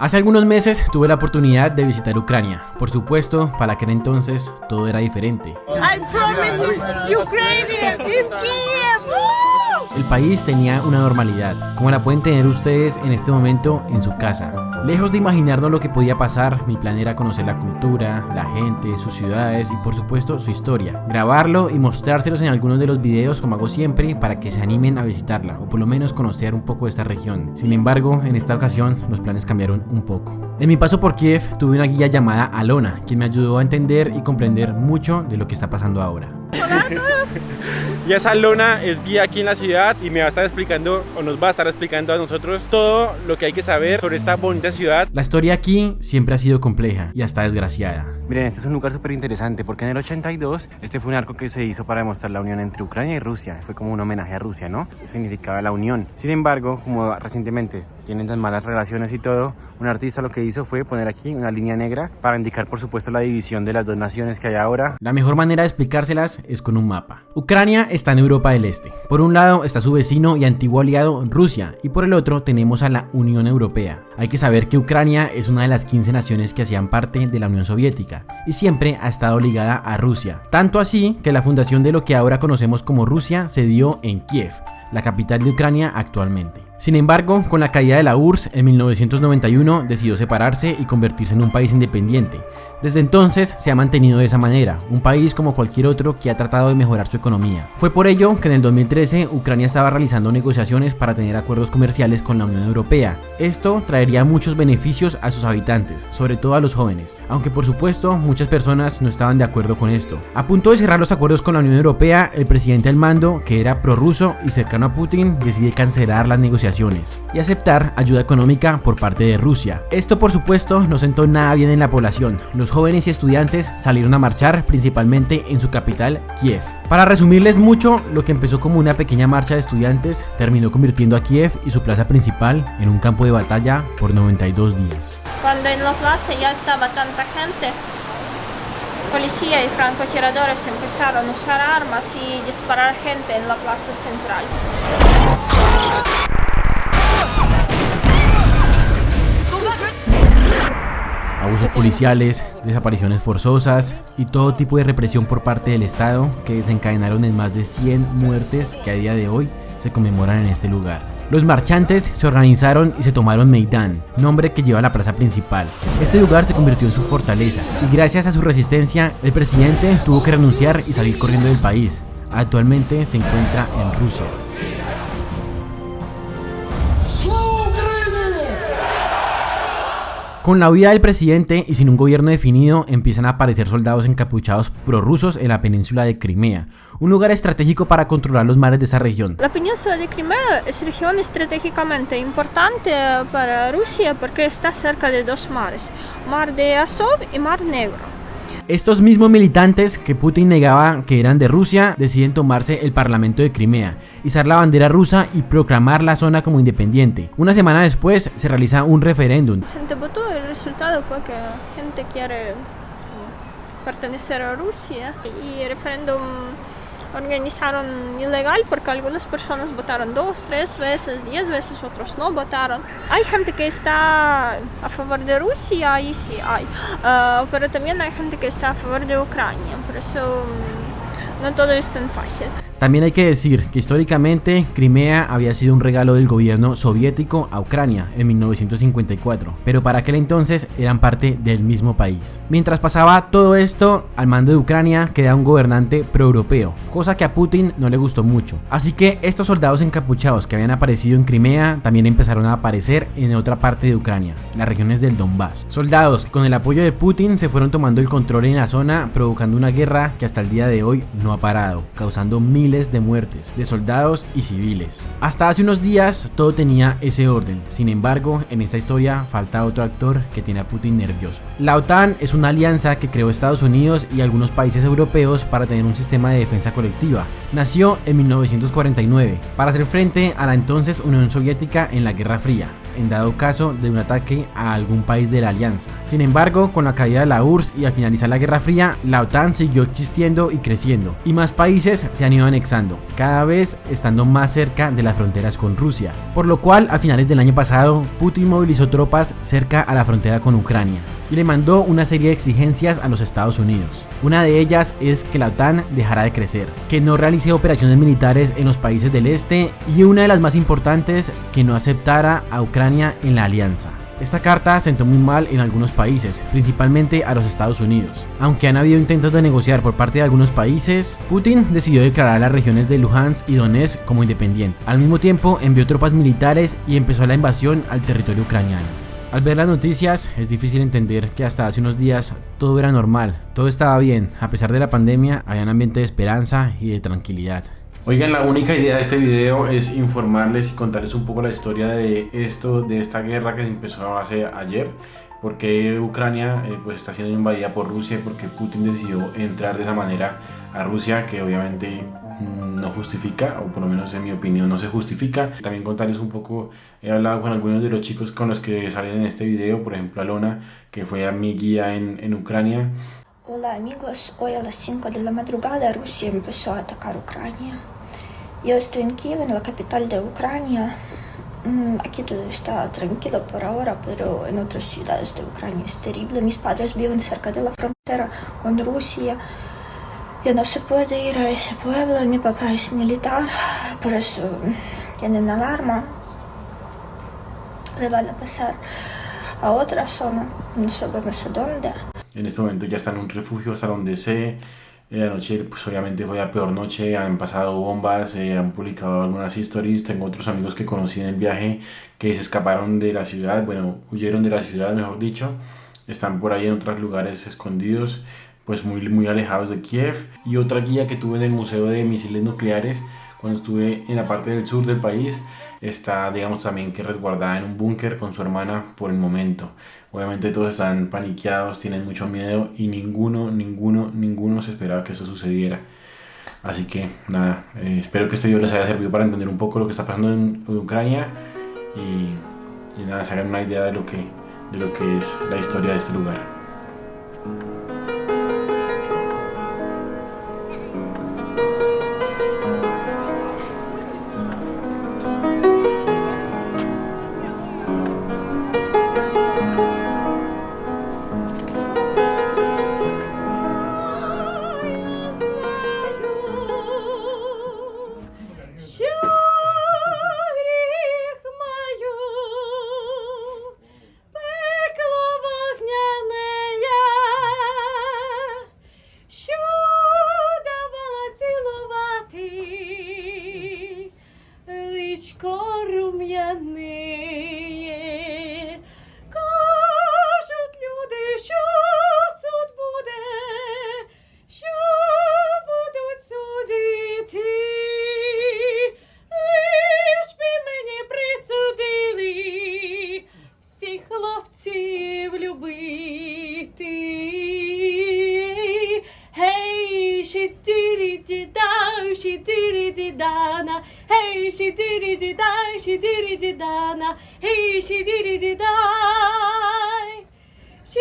Hace algunos meses tuve la oportunidad de visitar Ucrania. Por supuesto, para aquel entonces todo era diferente. I'm from Ukraine, in Kiev. El país tenía una normalidad, como la pueden tener ustedes en este momento en su casa. Lejos de imaginarnos lo que podía pasar, mi plan era conocer la cultura, la gente, sus ciudades y por supuesto su historia. Grabarlo y mostrárselos en algunos de los videos como hago siempre para que se animen a visitarla o por lo menos conocer un poco de esta región. Sin embargo, en esta ocasión los planes cambiaron un poco. En mi paso por Kiev tuve una guía llamada Alona, quien me ayudó a entender y comprender mucho de lo que está pasando ahora. Hola a todos. Y esa Alona es guía aquí en la ciudad y me va a estar explicando o nos va a estar explicando a nosotros todo lo que hay que saber sobre esta bonita ciudad. La historia aquí siempre ha sido compleja y hasta desgraciada. Miren, este es un lugar súper interesante porque en el 82 este fue un arco que se hizo para demostrar la unión entre Ucrania y Rusia. Fue como un homenaje a Rusia, ¿no? Significaba la unión. Sin embargo, como recientemente tienen tan malas relaciones y todo, un artista lo que hizo fue poner aquí una línea negra para indicar, por supuesto, la división de las dos naciones que hay ahora. La mejor manera de explicárselas es con un mapa. Ucrania está en Europa del Este. Por un lado está su vecino y antiguo aliado Rusia y por el otro tenemos a la Unión Europea. Hay que saber que Ucrania es una de las 15 naciones que hacían parte de la Unión Soviética y siempre ha estado ligada a Rusia. Tanto así que la fundación de lo que ahora conocemos como Rusia se dio en Kiev, la capital de Ucrania actualmente. Sin embargo, con la caída de la URSS en 1991 decidió separarse y convertirse en un país independiente. Desde entonces se ha mantenido de esa manera, un país como cualquier otro que ha tratado de mejorar su economía. Fue por ello que en el 2013 Ucrania estaba realizando negociaciones para tener acuerdos comerciales con la Unión Europea. Esto traería muchos beneficios a sus habitantes, sobre todo a los jóvenes, aunque por supuesto muchas personas no estaban de acuerdo con esto. A punto de cerrar los acuerdos con la Unión Europea, el presidente al mando, que era prorruso y cercano a Putin, decide cancelar las negociaciones y aceptar ayuda económica por parte de Rusia. Esto por supuesto no sentó nada bien en la población. Los jóvenes y estudiantes salieron a marchar principalmente en su capital, Kiev. Para resumirles mucho, lo que empezó como una pequeña marcha de estudiantes terminó convirtiendo a Kiev y su plaza principal en un campo de batalla por 92 días. Cuando en la plaza ya estaba tanta gente, policía y francotiradores empezaron a usar armas y disparar gente en la plaza central. Abusos policiales, desapariciones forzosas y todo tipo de represión por parte del Estado que desencadenaron en más de 100 muertes que a día de hoy se conmemoran en este lugar. Los marchantes se organizaron y se tomaron Meidán, nombre que lleva a la plaza principal. Este lugar se convirtió en su fortaleza y gracias a su resistencia el presidente tuvo que renunciar y salir corriendo del país. Actualmente se encuentra en Rusia. Con la huida del presidente y sin un gobierno definido, empiezan a aparecer soldados encapuchados prorrusos en la península de Crimea, un lugar estratégico para controlar los mares de esa región. La península de Crimea es región estratégicamente importante para Rusia porque está cerca de dos mares, Mar de Azov y Mar Negro. Estos mismos militantes que Putin negaba que eran de Rusia deciden tomarse el parlamento de Crimea, izar la bandera rusa y proclamar la zona como independiente. Una semana después se realiza un referéndum. La gente votó, el resultado fue que la gente quiere pertenecer a Rusia y el referéndum organizaron ilegal porque algunas personas votaron 2, 3 veces, 10 veces, otros no votaron. Hay gente que está a favor de Rusia, ahí sí hay, pero también hay gente que está a favor de Ucrania, por eso no todo es tan fácil. También hay que decir que históricamente Crimea había sido un regalo del gobierno soviético a Ucrania en 1954, pero para aquel entonces eran parte del mismo país. Mientras pasaba todo esto, al mando de Ucrania queda un gobernante proeuropeo, cosa que a Putin no le gustó mucho. Así que estos soldados encapuchados que habían aparecido en Crimea también empezaron a aparecer en otra parte de Ucrania, las regiones del Donbass. Soldados que con el apoyo de Putin se fueron tomando el control en la zona, provocando una guerra que hasta el día de hoy no ha parado, causando miles de muertes de soldados y civiles. Hasta hace unos días todo tenía ese orden. Sin embargo, en esta historia falta otro actor que tiene a Putin nervioso. La OTAN es una alianza que creó Estados Unidos y algunos países europeos para tener un sistema de defensa colectiva. Nació en 1949 para hacer frente a la entonces Unión Soviética en la Guerra Fría. en dado caso de un ataque a algún país de la alianza. Sin embargo, con la caída de la URSS y al finalizar la Guerra Fría, la OTAN siguió existiendo y creciendo, y más países se han ido anexando, cada vez estando más cerca de las fronteras con Rusia, por lo cual a finales del año pasado Putin movilizó tropas cerca a la frontera con Ucrania y le mandó una serie de exigencias a los Estados Unidos. Una de ellas es que la OTAN dejara de crecer, que no realice operaciones militares en los países del este y una de las más importantes, que no aceptara a Ucrania en la alianza. Esta carta sentó muy mal en algunos países, principalmente a los Estados Unidos. Aunque han habido intentos de negociar por parte de algunos países, Putin decidió declarar las regiones de Luhansk y Donetsk como independientes. Al mismo tiempo envió tropas militares y empezó la invasión al territorio ucraniano. Al ver las noticias es difícil entender que hasta hace unos días todo era normal, todo estaba bien, a pesar de la pandemia había un ambiente de esperanza y de tranquilidad. Oigan, la única idea de este video es informarles y contarles un poco la historia de esta guerra que empezó hace ayer, porque Ucrania pues está siendo invadida por Rusia, porque Putin decidió entrar de esa manera a Rusia, que obviamente no justifica, o por lo menos en mi opinión no se justifica. También contarles un poco, he hablado con algunos de los chicos con los que salen en este video, por ejemplo Alona, que fue mi guía en Ucrania. Hola amigos, hoy a las 5 de la madrugada Rusia empezó a atacar Ucrania. Yo estoy en Kiev, en la capital de Ucrania. Aquí todo está tranquilo por ahora, pero en otras ciudades de Ucrania es terrible. Mis padres viven cerca de la frontera con Rusia. Ya no se puede ir a ese pueblo, mi papá es militar, por eso tienen alarma. Le van a pasar a otra zona, no sabemos a dónde. En este momento ya está en un refugio hasta donde sé. Anoche pues obviamente fue la peor noche, han pasado bombas, han publicado algunas stories. Tengo otros amigos que conocí en el viaje que se escaparon de la ciudad, bueno, huyeron de la ciudad mejor dicho. Están por ahí en otros lugares escondidos, pues muy alejados de Kiev. Y otra guía que tuve en el Museo de Misiles Nucleares cuando estuve en la parte del sur del país, está digamos también que resguardada en un búnker con su hermana por el momento. Obviamente todos están paniqueados, tienen mucho miedo y ninguno se esperaba que eso sucediera. Así que nada, espero que este video les haya servido para entender un poco lo que está pasando en Ucrania y nada, se hagan una idea de lo que es la historia de este lugar. Dana, hey, she did it, die, she did it, Dana, hey, she did it, die, she